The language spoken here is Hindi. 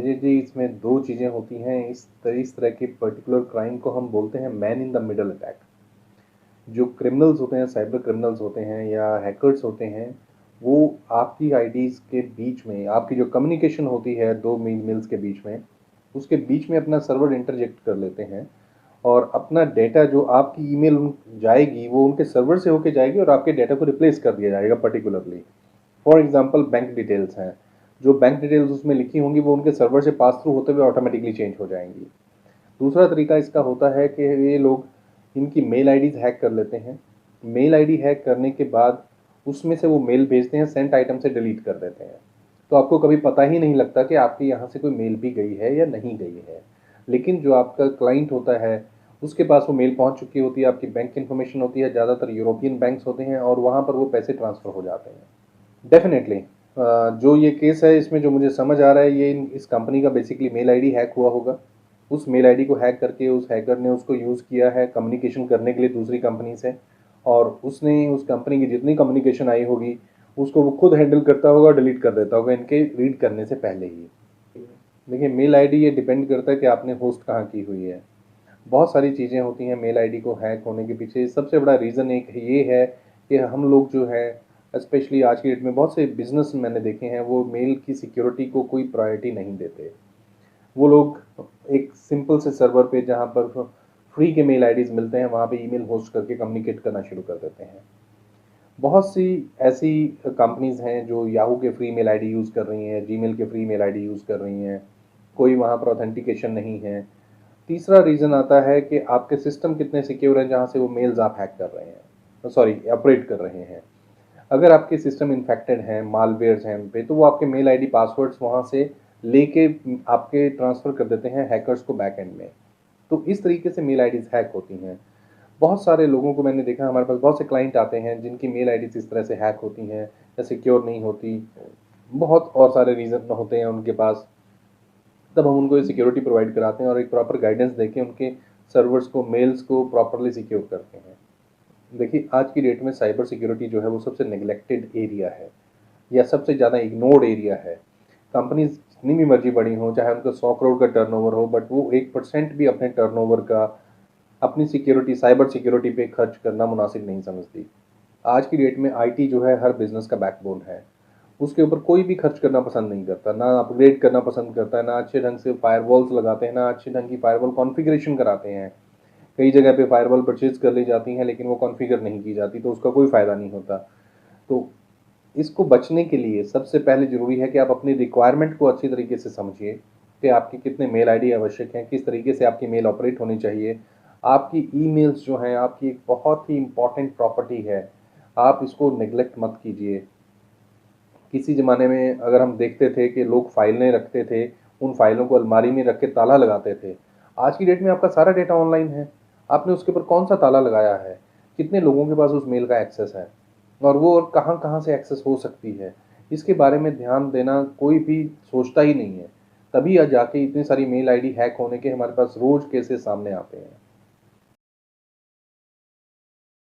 अजय जी, इसमें 2 चीज़ें होती हैं। इस तरह के पर्टिकुलर क्राइम को हम बोलते हैं man in the middle attack. जो क्रिमिनल्स होते हैं, साइबर क्रिमिनल्स होते हैं या हैकर्स होते हैं, वो आपकी आईडीज़ के बीच में, आपकी जो कम्युनिकेशन होती है 2 मेल्स के बीच में, उसके बीच में अपना सर्वर इंटरजेक्ट कर लेते हैं और अपना डेटा जो आपकी ईमेल जाएगी, वो उनके सर्वर से होके जाएगी और आपके डेटा को रिप्लेस कर दिया जाएगा particularly. For example bank details हैं, जो बैंक डिटेल्स उसमें लिखी होंगी वो उनके सर्वर से पास थ्रू होते हुए ऑटोमेटिकली चेंज हो जाएंगी। दूसरा तरीका इसका होता है कि ये लोग इनकी मेल आईडीज हैक कर लेते हैं। मेल आईडी हैक करने के बाद उसमें से वो मेल भेजते हैं, सेंट आइटम से डिलीट कर देते हैं। तो आपको कभी पता ही नहीं लगता कि आपके यहाँ से कोई मेल भी गई है या नहीं गई है। लेकिन जो आपका क्लाइंट होता है उसके पास वो मेल पहुँच चुकी होती है, आपकी बैंक इन्फॉर्मेशन होती है, ज़्यादातर यूरोपियन बैंक्स होते हैं और वहाँ पर वो पैसे ट्रांसफ़र हो जाते हैं। डेफिनेटली जो ये केस है इसमें जो मुझे समझ आ रहा है, ये इस कंपनी का बेसिकली मेल आईडी हैक हुआ होगा। उस मेल आईडी को हैक करके उस हैकर ने उसको यूज़ किया है कम्युनिकेशन करने के लिए दूसरी कंपनी से, और उसने उस कंपनी की जितनी कम्युनिकेशन आई होगी उसको वो खुद हैंडल करता होगा और डिलीट कर देता होगा इनके रीड करने से पहले ही। देखिए, मेल आईडी ये डिपेंड करता है कि आपने होस्ट कहाँ की हुई है। बहुत सारी चीज़ें होती हैं मेल आईडी को हैक होने के पीछे। सबसे बड़ा रीज़न एक ये है कि हम लोग जो है, स्पेशली आज की डेट में बहुत से बिजनेस मैंने देखे हैं, वो मेल की सिक्योरिटी को कोई प्रायोरिटी नहीं देते। वो लोग एक सिंपल से सर्वर पे जहाँ पर फ्री के मेल आईडीज़ मिलते हैं वहाँ पे ईमेल होस्ट करके कम्युनिकेट करना शुरू कर देते हैं। बहुत सी ऐसी कंपनीज़ हैं जो याहू के फ्री मेल आईडी यूज़ कर रही हैं, जीमेल के फ्री मेल आईडी यूज़ कर रही हैं। कोई वहाँ पर ऑथेंटिकेशन नहीं है। तीसरा रीज़न आता है कि आपके सिस्टम कितने सिक्योर हैं जहाँ से वो मेल्स आप हैक कर रहे हैं, सॉरी ऑपरेट कर रहे हैं। अगर आपके सिस्टम इन्फेक्टेड हैं, मालवेयर्स हैं उन पे, तो वो आपके मेल आईडी पासवर्ड्स वहाँ से लेके आपके ट्रांसफ़र कर देते हैं हैकर्स को बैक एंड में। तो इस तरीके से मेल आईडीज़ हैक होती हैं। बहुत सारे लोगों को मैंने देखा, हमारे पास बहुत से क्लाइंट आते हैं जिनकी मेल आईडीज़ इस तरह से हैक होती हैं या सिक्योर नहीं होती। बहुत और सारे रीज़न होते हैं उनके पास। तब हम उनको ये सिक्योरिटी प्रोवाइड कराते हैं और एक प्रॉपर गाइडेंस देके उनके सर्वर्स को, मेल्स को प्रॉपरली सिक्योर करते हैं। देखिए, आज की डेट में साइबर सिक्योरिटी जो है वो सबसे नेग्लेक्टेड एरिया है या सबसे ज़्यादा इग्नोर्ड एरिया है। कंपनीज जितनी भी मर्जी बड़ी हों, चाहे उनका 100 करोड़ का टर्नओवर हो, बट वो 1% भी अपने टर्नओवर का अपनी सिक्योरिटी, साइबर सिक्योरिटी पे खर्च करना मुनासिब नहीं समझती। आज की डेट में आईटी जो है हर बिजनेस का बैकबोन है। उसके ऊपर कोई भी खर्च करना पसंद नहीं करता, ना अपग्रेड करना पसंद करता है, ना अच्छे ढंग से फायरवॉल्स लगाते हैं, ना अच्छे ढंग की फायरवॉल कॉन्फ़िगरेशन कराते हैं। कई जगह पे फायरवॉल परचेज़ कर ली जाती हैं लेकिन वो कॉन्फ़िगर नहीं की जाती, तो उसका कोई फ़ायदा नहीं होता। तो इसको बचने के लिए सबसे पहले ज़रूरी है कि आप अपनी रिक्वायरमेंट को अच्छी तरीके से समझिए कि आपके कितने मेल आईडी आवश्यक हैं, किस तरीके से आपकी मेल ऑपरेट होनी चाहिए। आपकी ईमेल्स जो हैं आपकी एक बहुत ही इम्पोर्टेंट प्रॉपर्टी है, आप इसको नेग्लेक्ट मत कीजिए। किसी ज़माने में अगर हम देखते थे कि लोग फाइलें रखते थे, उन फाइलों को अलमारी में रख के ताला लगाते थे। आज की डेट में आपका सारा डेटा ऑनलाइन है, आपने उसके ऊपर कौन-सा ताला लगाया है? कितने लोगों के पास उस मेल का एक्सेस है? और वो और कहाँ-कहाँ से एक्सेस हो सकती है? इसके बारे में ध्यान देना कोई भी सोचता ही नहीं है। तभी जाके इतनी सारी मेल आईडी हैक होने के हमारे पास रोज़ केसेज़ सामने आते हैं।